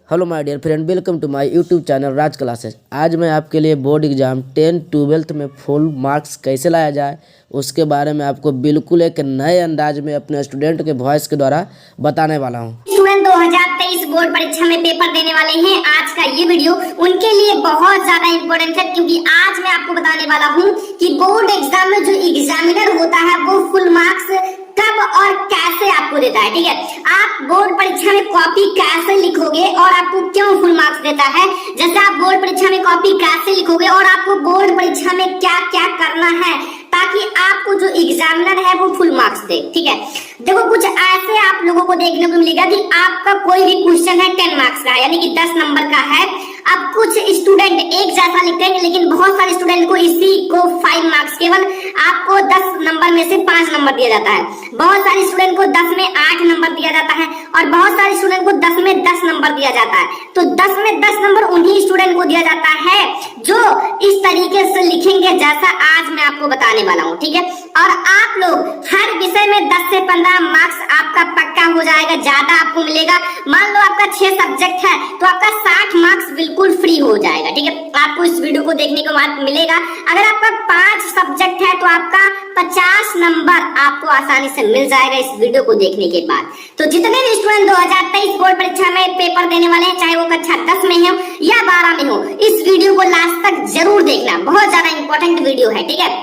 Hello my dear friend, welcome to my YouTube channel Raj classes. आज मैं आपके लिए बोर्ड एग्जाम 10-12 में फुल मार्क्स कैसे लाया जाए उसके बारे में आपको बिल्कुल एक नए अंदाज में अपने स्टूडेंट के वॉइस के द्वारा बताने वाला हूँ। स्टूडेंट 2023 बोर्ड परीक्षा में पेपर देने वाले हैं। आज का ये वीडियो उनके लिए बहुत ज्यादा इम्पोर्टेंट है, क्योंकि आज मैं आपको बताने वाला हूँ कि बोर्ड एग्जाम में जो एग्जामिनर होता है वो फुल मार्क्स कब और कैसे आपको देता है। ठीक है, आप बोर्ड परीक्षा में कॉपी कैसे लिखोगे और आपको क्यों फुल मार्क्स देता है, जैसे आप बोर्ड परीक्षा में कॉपी कैसे लिखोगे और आपको बोर्ड परीक्षा में क्या क्या करना है ताकि आपको जो एग्जामिनर है वो फुल मार्क्स दे। ठीक है, देखो कुछ ऐसे आप लोगों को देखने को मिलेगा कि आपका कोई भी क्वेश्चन है 10 मार्क्स का, यानी कि 10 नंबर का है। अब कुछ स्टूडेंट एक जैसा लिखते हैं, लेकिन बहुत सारे स्टूडेंट को इसी को 5 मार्क्स, केवल आपको 10 नंबर में से 5 नंबर दिया जाता है। बहुत सारे स्टूडेंट को 10 में 8 नंबर दिया जाता है और बहुत सारे स्टूडेंट को 10 में 10 नंबर दिया जाता है। तो 10 में 10 नंबर उन्हीं स्टूडेंट को दिया जाता है जो इस तरीके से लिखेंगे जैसा आज मैं आपको बताने वाला हूँ। ठीक है, और आप लोग हर विषय में 10 से 15 मार्क्स आपका पक्का हो जाएगा, ज्यादा आपको मिलेगा। मान लो आपका 6 सब्जेक्ट है तो आपका 60 मार्क्स बिल्कुल फ्री हो जाएगा। ठीक है, आपको इस वीडियो को देखने के बाद मिलेगा। अगर आपका 5 सब्जेक्ट है तो आपका 50 नंबर आपको आसानी से मिल जाएगा इस वीडियो को देखने के बाद। तो जितने भी स्टूडेंट 2023 बोर्ड परीक्षा में पेपर देने वाले हैं, चाहे वो कक्षा 10 में हो या 12 में हो, इस वीडियो को लास्ट तक जरूर देखना, बहुत ज्यादा इंपॉर्टेंट वीडियो है। ठीक है,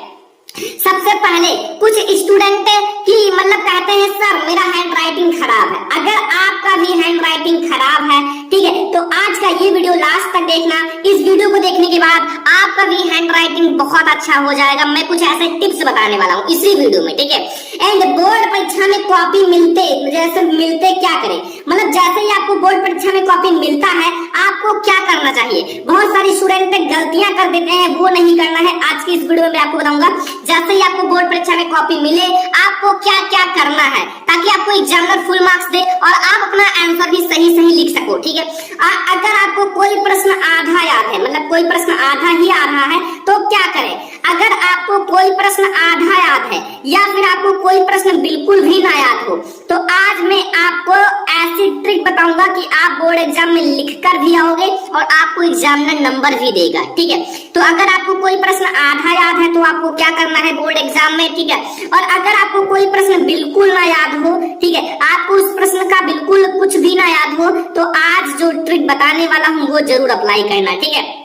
सबसे पहले कुछ स्टूडेंट की मतलब कहते हैं सर मेरा हैंड राइटिंग खराब है। अगर आपका भी हैंड राइटिंग खराब है, ठीक है, तो आज का ये वीडियो लास्ट तक देखना। इस वीडियो को देखने के बाद आपका भी हैंड राइटिंग बहुत अच्छा हो जाएगा। मैं कुछ ऐसे टिप्स बताने वाला हूँ इसी वीडियो में। ठीक है, एंड बोर्ड परीक्षा में कॉपी मिलते क्या करें, मतलब जैसे ही आपको बोर्ड परीक्षा में कॉपी मिलता है आपको क्या करना चाहिए। बहुत सारे स्टूडेंट गलतियां कर देते हैं, वो नहीं करना है। आज की इस वीडियो में आपको बताऊंगा जैसे ही आपको बोर्ड परीक्षा में कॉपी मिले आपको क्या क्या करना है ताकि आपको एग्जामिनर फुल मार्क्स दे और आप अपना आंसर भी सही सही लिख सको। ठीक है, अगर आपको कोई प्रश्न आधा याद है, मतलब कोई प्रश्न आधा ही आ रहा है, तो क्या करें। अगर आपको कोई प्रश्न आधा याद है या फिर आपको कोई प्रश्न बिल्कुल भी ना याद हो, तो आज मैं आपको ऐसी ट्रिक बताऊंगा कि आप बोर्ड एग्जाम में लिखकर भी आओगे और आपको एग्जामिनर नंबर भी देगा। ठीक है, तो अगर आपको कोई प्रश्न आधा याद है तो आपको क्या करना है बोर्ड एग्जाम में। ठीक है, और अगर आपको कोई प्रश्न बिल्कुल ना याद हो, ठीक है, आपको उस प्रश्न का बिल्कुल कुछ भी ना याद हो, तो आज जो ट्रिक बताने वाला हूँ वो जरूर अप्लाई करना। ठीक है,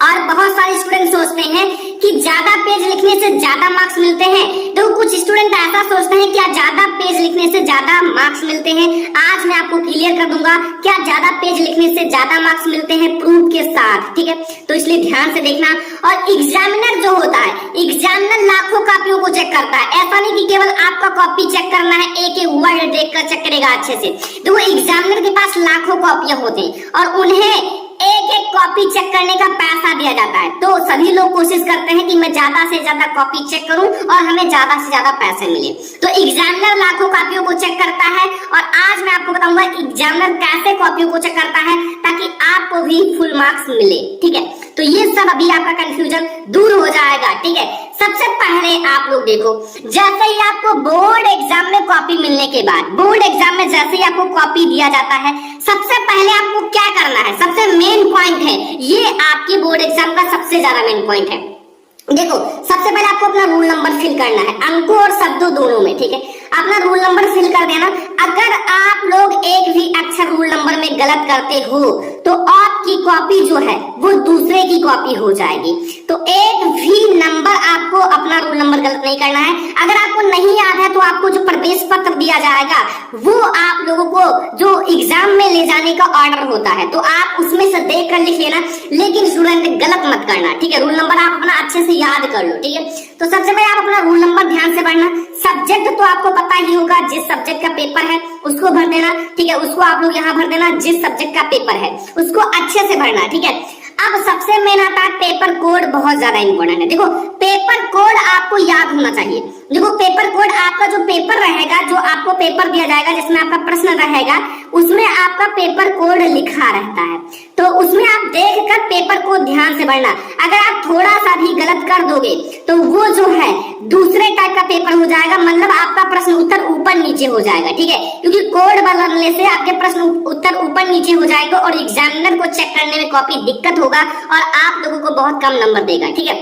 और बहुत सारे स्टूडेंट सोचते हैं कि ज्यादा पेज लिखने से ज्यादा मार्क्स मिलते हैं। तो कुछ स्टूडेंट ऐसा सोचते हैं क्या ज्यादा पेज लिखने से ज्यादा मार्क्स मिलते हैं। आज मैं आपको क्लियर कर दूंगा क्या ज्यादा पेज लिखने से ज्यादा मार्क्स मिलते हैं प्रूफ के साथ। ठीक है, तो इसलिए ध्यान से देखना। और एग्जामिनर जो होता है, एग्जामिनर लाखों कॉपियों को चेक करता है। ऐसा नहीं कि केवल आपका कॉपी चेक करना है, एक एक वर्ड देखकर चेक करेगा अच्छे से। तो वो एग्जामिनर के पास लाखों कॉपियां होती हैं और उन्हें एक एक कॉपी चेक करने का पैसा दिया जाता है। तो सभी लोग कोशिश करते हैं कि मैं ज्यादा से ज्यादा कॉपी चेक करूं और हमें ज्यादा से ज्यादा पैसे मिले। तो एग्जामिनर लाखों कॉपियों को चेक करता है और आज मैं आपको बताऊंगा एग्जामिनर कैसे कॉपियों को चेक करता है ताकि आपको भी फुल मार्क्स मिले। ठीक है, तो ये सब अभी आपका कंफ्यूजन दूर हो जाएगा। ठीक है, सबसे पहले आप लोग देखो, जैसे ही आपको बोर्ड एग्जाम में कॉपी मिलने के बाद, बोर्ड एग्जाम में जैसे ही आपको कॉपी दिया जाता है, सबसे पहले आपको क्या करना है, सबसे मेन पॉइंट है ये, आपके बोर्ड एग्जाम का सबसे ज्यादा मेन पॉइंट है। देखो, सबसे पहले आपको अपना रोल नंबर फिल करना है, अंकों और शब्दों दोनों में। ठीक है, अपना रोल नंबर फिल कर देना। अगर आप लोग एक भी अक्षर रोल नंबर में गलत करते हो तो आपकी कॉपी जो है वो दूसरे की कॉपी हो जाएगी। तो एक भी नंबर आपको अपना रोल नंबर गलत नहीं करना है। अगर आपको नहीं याद है तो आपको जो प्रवेश पत्र दिया जाएगा वो आप लोगों को जो एग्जाम में ले जाने का ऑर्डर होता है, तो आप उसमें से देख कर लिख लेना, लेकिन स्टूडेंट गलत मत करना। ठीक है, रोल नंबर आप अपना अच्छे से याद कर लो। ठीक है, तो सबसे पहले आप अपना रोल नंबर ध्यान से पढ़ना। सब्जेक्ट तो आपको पता ही होगा, जिस सब्जेक्ट का पेपर है उसको भर देना। ठीक है, उसको आप लोग यहाँ भर देना, जिस सब्जेक्ट का पेपर है उसको अच्छे से भरना। ठीक है, अब सबसे मेन आता है पेपर कोड, बहुत ज्यादा इंपॉर्टेंट है। देखो, पेपर कोड आपको याद होना चाहिए। देखो, पेपर कोड आपका जो पेपर रहेगा, जो आपको पेपर दिया जाएगा जिसमें आपका प्रश्न रहेगा, उसमें आपका पेपर कोड लिखा रहता है। तो उसमें आप देखकर पेपर को ध्यान से पढ़ना। अगर आप थोड़ा सा भी गलत कर दोगे तो वो जो है दूसरे टाइप का पेपर हो जाएगा, मतलब आपका प्रश्न उत्तर ऊपर नीचे हो जाएगा, ठीक है, क्योंकि कोड बदलने से आपके प्रश्न उत्तर ऊपर नीचे हो जाएगा और एग्जामिनर को चेक करने में काफी दिक्कत होगा और आप लोगों को बहुत कम नंबर देगा, ठीक है।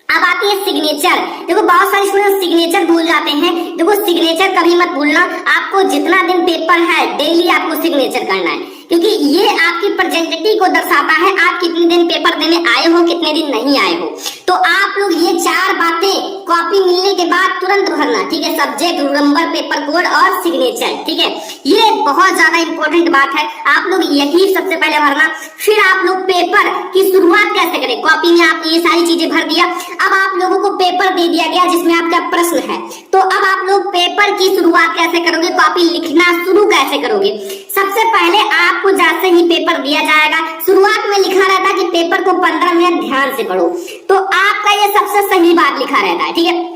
अब आती है सिग्नेचर। देखो बहुत सारे स्टूडेंट सिग्नेचर भूल जाते हैं। देखो सिग्नेचर कभी मत भूलना, आपको जितना दिन पेपर है डेली आपको सिग्नेचर करना है, क्योंकि ये आपकी प्रेजेंटिटी को दर्शाता है आप कितने दिन पेपर देने आए हो, कितने दिन नहीं आए हो। तो आप लोग ये 4 बातें कॉपी मिलने के बाद तुरंत भरना, ठीक है, subject, roll number, paper code और सिग्नेचर, ठीक है। ये बहुत ज्यादा इंपॉर्टेंट बात है, आप लोग यही सबसे पहले भरना। फिर आप लोग पेपर की शुरुआत कैसे करें, कॉपी में आप ये सारी चीजें भर दिया, अब आप लोगों को पेपर दे दिया गया जिसमें आपका प्रश्न है, तो अब आप लोग पेपर की शुरुआत कैसे करोगे, कॉपी लिखना शुरू कैसे करोगे। सबसे पहले आपको जैसे ही पेपर दिया जाएगा, शुरुआत में लिखा रहता है कि पेपर को 15 मिनट ध्यान से पढ़ो, तो आपका ये सबसे सही बात लिखा रहता है, ठीक है।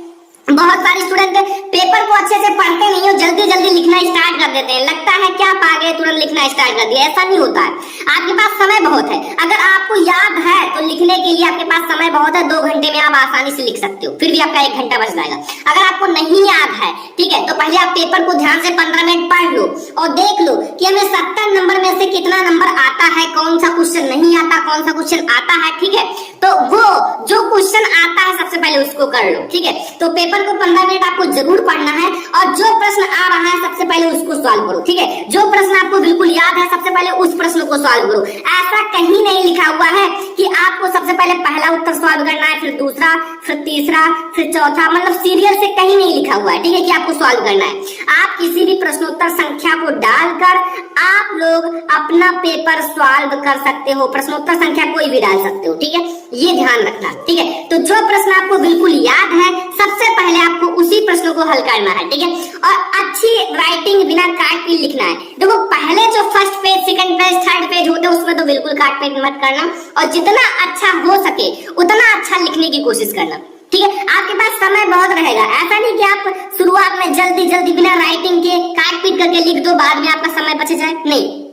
बहुत सारे स्टूडेंट पेपर को अच्छे से पढ़ते नहीं हो, जल्दी जल्दी लिखना स्टार्ट कर देते हैं, लगता है क्या पा गए तुरंत लिखना स्टार्ट कर दिया, ऐसा नहीं होता है। आपके पास समय बहुत है, अगर आपको याद है तो लिखने के लिए आपके पास समय बहुत है, 2 घंटे में आप आसानी से लिख सकते हो, फिर भी आपका 1 घंटा बच जाएगा। अगर आपको नहीं याद है, ठीक है, तो पहले आप पेपर को ध्यान से 15 मिनट पढ़ लो और देख लो कि हमें 70 नंबर में से कितना नंबर आता है, कौन सा क्वेश्चन नहीं आता, कौन सा क्वेश्चन आता है, ठीक है। तो वो जो क्वेश्चन आता है सबसे पहले उसको कर लो, ठीक है। तो पेपर को 15 मिनट आपको जरूर पढ़ना है और जो प्रश्न आ रहा है सबसे पहले उसको सॉल्व करो, ठीक है। जो प्रश्न आपको बिल्कुल याद है सबसे पहले उस प्रश्न को सॉल्व करो। ऐसा कहीं नहीं लिखा हुआ है कि आपको सबसे पहले पहला उत्तर सॉल्व करना है, फिर दूसरा, फिर तीसरा, फिर चौथा, मतलब सीरियल से कहीं नहीं लिखा हुआ है, ठीक है, कि आपको सॉल्व करना है। आप किसी भी प्रश्नोत्तर संख्या को डालकर आप लोग अपना पेपर सॉल्व कर सकते हो, प्रश्नोत्तर संख्या कोई भी डाल सकते हो, ठीक है, ये ध्यान रखना, ठीक है। तो जो प्रश्न आपको बिल्कुल याद है सबसे पहले आपको उसी प्रश्न को हल करना है, ठीक है। और अच्छी राइटिंग बिना काट पीट लिखना है। देखो पहले जो first page, second page, third page होते हैं उसमें तो बिल्कुल काट पीट मत करना और जितना अच्छा हो सके उतना अच्छा लिखने की कोशिश करना, ठीक है। आपके पास समय बहुत रहेगा, ऐसा नहीं कि आप शुरुआत में जल्दी जल्दी बिना राइटिंग के काट पीट करके लिख दो, बाद में आपका समय बच जाए, नहीं।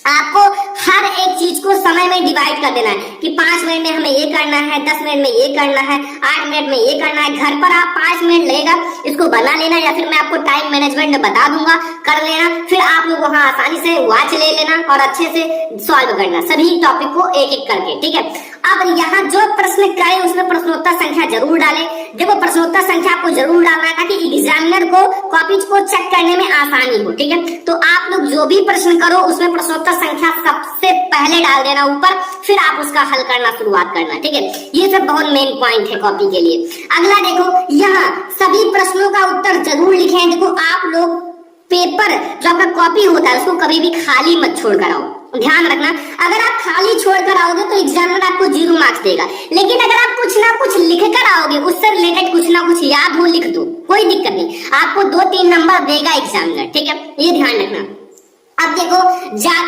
आपको हर एक चीज को समय में डिवाइड कर देना है कि 5 मिनट में हमें ये करना है, 10 मिनट में ये करना है, 8 मिनट में ये करना है। घर पर आप 5 मिनट लगेगा इसको बना लेना, या फिर मैं आपको टाइम मैनेजमेंट बता दूंगा, कर लेना, फिर आप लोग वहां आसानी से वॉच ले लेना और अच्छे से सॉल्व करना सभी टॉपिक को एक एक करके, ठीक है। अब यहाँ जो प्रश्न करें उसमें प्रश्नोत्तर संख्या जरूर डालें। देखो प्रश्नोत्तर संख्या आपको जरूर डालना है ताकि एग्जामिनर को कॉपी को चेक करने में आसानी हो, ठीक है। तो आप लोग जो भी प्रश्न करो उसमें प्रश्नोत्तर संख्या सबसे पहले डाल देना ऊपर, फिर आप उसका हल करना शुरुआत करना, ठीक है। ये सब बहुत मेन पॉइंट है कॉपी के लिए। अगला देखो यहाँ सभी प्रश्नों का उत्तर जरूर लिखें। देखो आप लोग पेपर जो आपका कॉपी होता है उसको कभी भी खाली मत छोड़ कर आओ, ध्यान रखना। अगर आप खाली छोड़ कर आओगे तो एग्जामिनर आपको 0 मार्क्स देगा, लेकिन अगर आप कुछ ना कुछ लिख कर आओगे, उससे रिलेटेड कुछ ना कुछ याद हो लिख दो, कोई दिक्कत नहीं, आपको 2-3 नंबर देगा एग्जामिनर, ठीक है, ये ध्यान रखना। अब देखो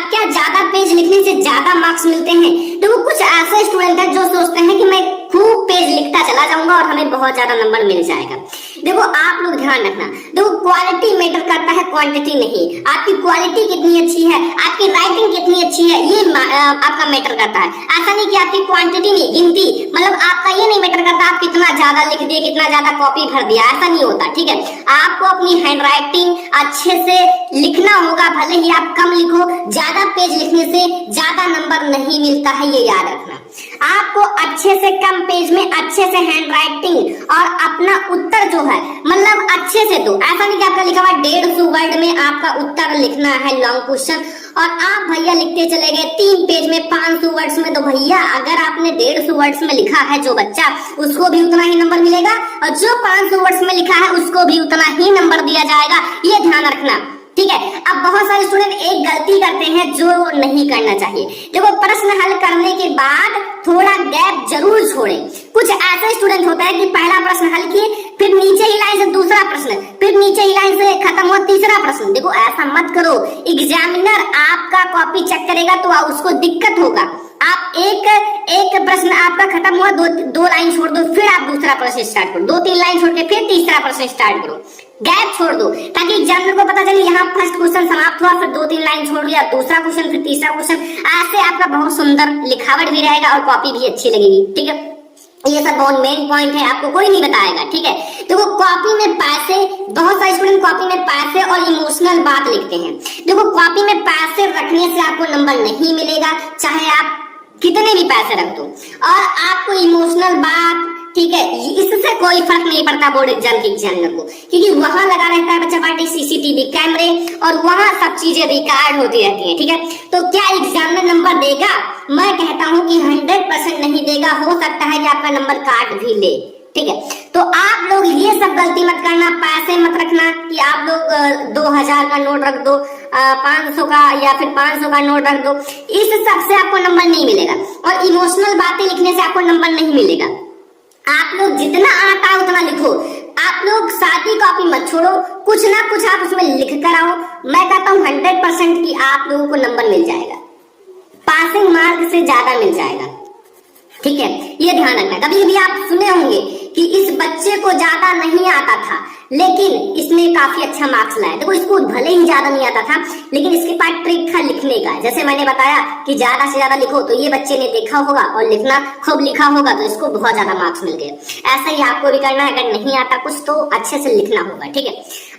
क्या ज्यादा पेज लिखने से ज्यादा मार्क्स मिलते हैं? देखो कुछ ऐसे स्टूडेंट हैं जो सोचते हैं कि मैं खूब पेज लिखता चला जाऊंगा और हमें बहुत ज्यादा नंबर मिल जाएगा। देखो आप लोग ध्यान रखना, देखो क्वालिटी मैटर करता है, क्वांटिटी नहीं। आपकी क्वालिटी कितनी अच्छी है, आपकी राइटिंग कितनी अच्छी है, ये आपका मैटर करता है। ऐसा नहीं कि आपकी क्वांटिटी नहीं, गिनती, मतलब आपका ये नहीं मैटर करता आप कितना ज्यादा लिख दिए, कितना ज्यादा कॉपी भर दिया, ऐसा नहीं होता, ठीक है। आपको अपनी हैंड राइटिंग अच्छे से लिखना होगा, भले ही आप कम लिखो, ज्यादा पेज लिखने से ज्यादा नंबर नहीं मिलता है, ये याद रखना। आपको अच्छे से कम पेज में अच्छे से हैंड राइटिंग और अपना उत्तर जो है मतलब अच्छे से दो। ऐसा नहीं कि आपका लिखा हुआ 150 वर्ड में आपका उत्तर लिखना है लॉन्ग क्वेश्चन और आप भैया लिखते चले गए 3 पेज में 500 वर्ड्स में, तो भैया अगर आपने 150 वर्ड्स में लिखा है जो बच्चा, उसको भी उतना ही नंबर मिलेगा और जो 500 वर्ड्स में लिखा है उसको भी उतना ही नंबर दिया जाएगा, ये ध्यान रखना, ठीक है। अब बहुत सारे स्टूडेंट एक गलती करते हैं जो नहीं करना चाहिए। देखो प्रश्न हल करने के बाद थोड़ा गैप जरूर छोड़ें। कुछ ऐसे स्टूडेंट होता है कि पहला प्रश्न हल किए, फिर नीचे ही लाइन से दूसरा प्रश्न, फिर नीचे ही लाइन से खत्म हुआ तीसरा प्रश्न। देखो ऐसा मत करो, एग्जामिनर आपका कॉपी चेक करेगा तो उसको दिक्कत होगा। आप एक प्रश्न आपका खत्म हुआ, 2 लाइन छोड़ दो, फिर आप दूसरा प्रश्न स्टार्ट करो, 2-3 लाइन छोड़ के फिर तीसरा प्रश्न स्टार्ट करो, गैप छोड़ दो ताकि एग्जामिनर को पता चले यहाँ फर्स्ट क्वेश्चन समाप्त हुआ, फिर 2-3 लाइन छोड़ दिया, दूसरा क्वेश्चन, फिर तीसरा क्वेश्चन। ऐसे आपका बहुत सुंदर लिखावट भी रहेगा और कॉपी भी अच्छी लगेगी, ठीक है। ये सब बहुत मेन पॉइंट है, आपको कोई नहीं बताएगा, ठीक है। देखो कॉपी में पैसे, बहुत सारे स्टूडेंट कॉपी में पैसे और इमोशनल बात लिखते हैं। देखो कॉपी में पैसे रखने से आपको नंबर नहीं मिलेगा, चाहे आप कितने भी पैसे रख दो। और आपको इमोशनल बात, ठीक है, इससे कोई फर्क नहीं पड़ता बोर्ड एग्जाम के एग्जामिनर को, क्योंकि वहां लगा रहता है बच्चा पार्टी सीसीटीवी कैमरे और वहां सब चीजें रिकॉर्ड होती रहती है, ठीक है। तो क्या एग्जामिनर नंबर देगा? मैं कहता हूं कि 100% नहीं देगा, हो सकता है कि आपका नंबर काट भी ले, ठीक है। तो आप लोग ये सब गलती मत करना, पैसे मत रखना कि आप लोग 2000 का नोट रख दो, 500 का या फिर 500 का नोट रख दो, इस सब से आपको नंबर नहीं मिलेगा। और इमोशनल बातें लिखने से आपको नंबर नहीं मिलेगा। आप लोग जितना आता है उतना लिखो, आप लोग सादी कॉपी मत छोड़ो, कुछ ना कुछ आप उसमें लिख कर आओ। मैं कहता हूँ 100% की आप लोगों को नंबर मिल जाएगा, पासिंग मार्क से ज्यादा मिल जाएगा, ठीक है। ये ध्यान रखना। कभी भी आप सुने होंगे कि इस बच्चे को ज्यादा नहीं आता था लेकिन इसने काफी अच्छा मार्क्स लाया। देखो इसको भले ही ज्यादा नहीं आता था लेकिन इसके पास ट्रिक था लिखने का। जैसे मैंने बताया कि ज्यादा से ज्यादा लिखो, तो ये बच्चे ने देखा होगा और लिखना खूब लिखा होगा तो इसको बहुत ज्यादा मार्क्स मिल गए। ऐसा ही आपको भी करना है, अगर नहीं आता कुछ तो अच्छे से लिखना होगा, ठीक है।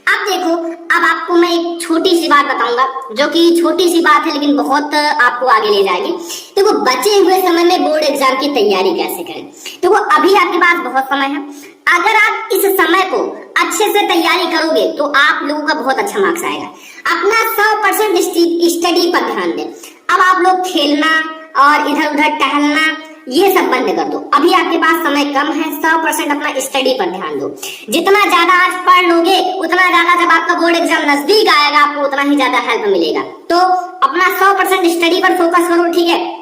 अब देखो, अब आपको मैं एक छोटी सी बात बताऊंगा, जो कि छोटी सी बात है लेकिन बहुत आपको आगे ले जाएगी। देखो बचे हुए समय में बोर्ड एग्जाम की तैयारी कैसे करें। देखो अभी आपके पास बहुत समय है, अगर आप इस समय को अच्छे से तैयारी करोगे तो आप लोगों का बहुत अच्छा मार्क्स आएगा। अपना 100% स्टडी पर ध्यान दें। अब आप लोग खेलना और इधर उधर टहलना ये सब बंद कर दो। अभी आपके पास समय कम है, 100% अपना स्टडी पर ध्यान दो। जितना ज्यादा आज पढ़ लोगे उतना ज्यादा जब आपका बोर्ड एग्जाम नजदीक आएगा आपको उतना ही ज्यादा हेल्प मिलेगा। तो अपना 100% स्टडी पर फोकस करो, ठीक है।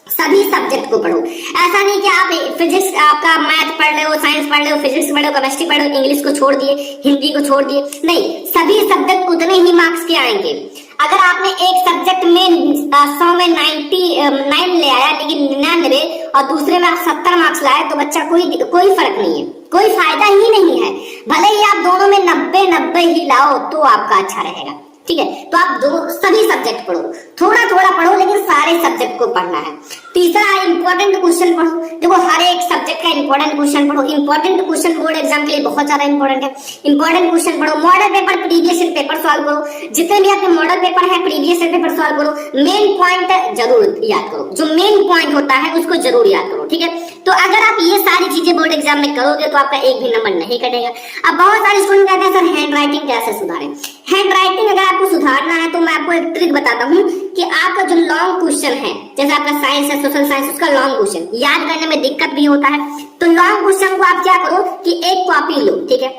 सभी सब्जेक्ट को पढ़ो। ऐसा नहीं कि आप फिजिक्स, आपका मैथ पढ़ रहे हो, साइंस पढ़ रहे हो, फिजिक्स पढ़ रहे हो, केमिस्ट्री पढ़ रहे हो, इंग्लिश को छोड़ दिए, हिंदी को छोड़ दिए, नहीं, सभी सब्जेक्ट उतने ही मार्क्स के आएंगे। अगर आपने एक सब्जेक्ट में 100 में 99 ले आया लेकिन 99 और दूसरे में आप 70 मार्क्स लाए तो बच्चा कोई फर्क नहीं है, कोई फायदा ही नहीं है। भले ही आप दोनों में 90 ही लाओ तो आपका अच्छा रहेगा, ठीक है। तो आप सभी सब्जेक्ट पढ़ो, थोड़ा थोड़ा पढ़ो लेकिन सारे सब्जेक्ट को पढ़ना है। तीसरा, इंपॉर्टेंट क्वेश्चन पढ़ो। देखो हर एक सब्जेक्ट का इंपॉर्टेंट क्वेश्चन पढ़ो। इंपॉर्टेंट क्वेश्चन बोर्ड एग्जाम के लिए बहुत ज्यादा इंपॉर्टेंट है। इंपॉर्टेंट क्वेश्चन पढ़ो, model paper, previous year paper solve करो। जितने भी आपके मॉडल पेपर है, प्रीवियस ईयर पेपर सॉल्व करो। मेन पॉइंट जरूर याद करो, जो मेन पॉइंट होता है उसको जरूर याद करो, ठीक है। तो अगर आप ये सारी चीजें बोर्ड एग्जाम में करोगे तो आपका एक भी नंबर नहीं कटेगा। अब बहुत सारे स्टूडेंट कहते हैं सर हैंड राइटिंग कैसे सुधारें। हैंड राइटिंग अगर आपको सुधारना है तो मैं आपको एक ट्रिक बताता हूँ कि आपका जो लॉन्ग क्वेश्चन है, जैसे आपका साइंस है, सोशल साइंस, उसका लॉन्ग क्वेश्चन याद करने में दिक्कत भी होता है, तो लॉन्ग क्वेश्चन को आप क्या करो कि एक कॉपी लो, ठीक है,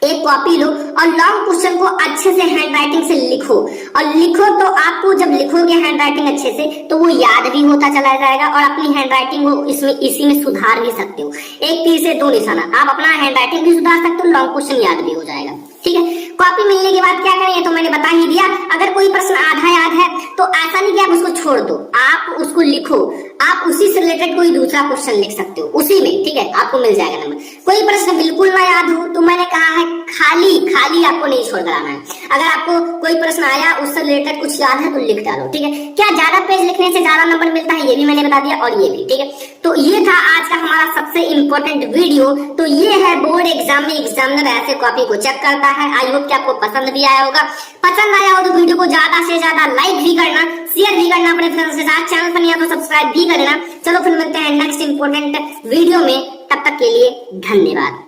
एक कॉपी लो और लॉन्ग क्वेश्चन को अच्छे से हैंड राइटिंग से लिखो। और लिखो तो आपको जब लिखोगे हैंड राइटिंग अच्छे से तो वो याद भी होता चला जाएगा और अपनी हैंड राइटिंग को इसी में सुधार भी सकते हो। एक तीर से दो निशाना, आप अपना हैंड राइटिंग भी सुधार सकते हो, लॉन्ग क्वेश्चन याद भी हो जाएगा, ठीक है। कॉपी मिलने के बाद क्या करें तो मैंने बता ही दिया। अगर कोई प्रश्न आधा याद है तो ऐसा नहीं कि आप उसको छोड़ दो, आप उसको लिखो, आप उसी से रिलेटेड कोई दूसरा क्वेश्चन लिख सकते हो उसी में, ठीक है, आपको मिल जाएगा नंबर। कोई प्रश्न बिल्कुल ना याद हो तो मैंने कहा है खाली आपको नहीं छोड़ कर आना है। अगर आपको कोई प्रश्न आया उससे रिलेटेड कुछ याद है तो लिख डालो, ठीक है। क्या ज्यादा पेज लिखने से ज्यादा नंबर मिलता है ये भी मैंने बता दिया और ये भी, ठीक है। तो ये था आज का हमारा सबसे इंपॉर्टेंट वीडियो। तो ये है बोर्ड एग्जाम में एग्जामिनर ऐसे कॉपी को चेक करता है। आई होप कि आपको पसंद भी आया होगा। पसंद आया हो तो वीडियो को ज्यादा से ज्यादा लाइक भी करना, शेयर भी करना अपने फ्रेंड्स के साथ। चैनल पर नहीं तो सब्सक्राइब भी कर देना। चलो फिर मिलते हैं नेक्स्ट इंपॉर्टेंट वीडियो में, तब तक के लिए धन्यवाद।